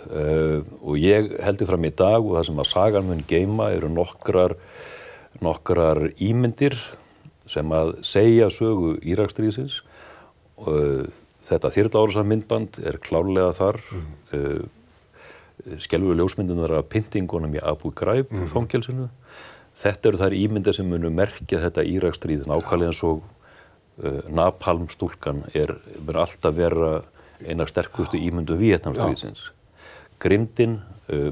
og ég heldur fram í dag og það sem að sagan mun geyma eru nokkrar ímyndir sem að segja sögu Íraksstríðsins. Þetta þyrluárásarmyndband er klárlega þar. Skelfilegu ljósmyndirnar af pyntingunum í Abu Ghraib fangelsinu. Þetta eru þær ímyndir sem munu merkja þetta Íraksstríð, nákvæmlega eins og napalmstúlkan mun alltaf vera eina sterkustu ímyndu Víetnamstríðsins. Grimmdin,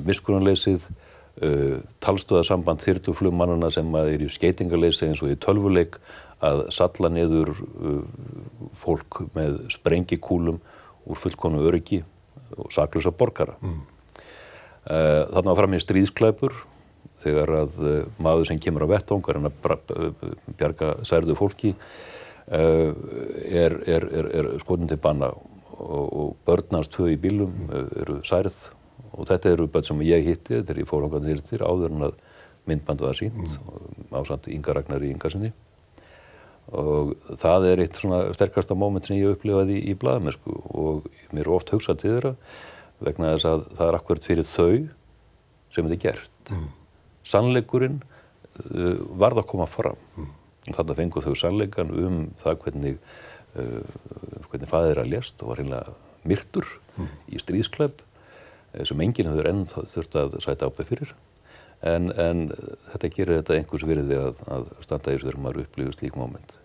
miskunnarleysið, talstöðasamband þyrluflugmannanna sem eru í skeytingarleysi eins og í tölvuleik að salla niður fólk með sprengikúlum úr fullkomnu öryggi og saklausa borgara. Þarna var fram í stríðsklæpur þegar að maður sem kemur á vettvang að bjarga særðu fólki er skotin til bana og börn hans 2 í bílum eru særð og þetta eru börn sem ég hitti þegar ég fór þangað niður áður en að myndbandið var sýnt ásamt Inga Ragnari Ingasyni og það er eitt svona sterkasta moment sem ég upplifaði í blaðamennsku og mér er oft hugsað til þeirra vegna þess að það er akkúrat fyrir þau sem þetta er gert. Sannleikurinn varð að koma fram. Og þarna fengu þau sannleikan það hvernig faðir þeirra lést og var hreinlega myrtur í stríðsklæp sem enginn hefur enn þurft að sæta ábyrgð fyrir. En þetta gerir þetta einhvers virði að standa í þessu þegar maður upplifir slík moment.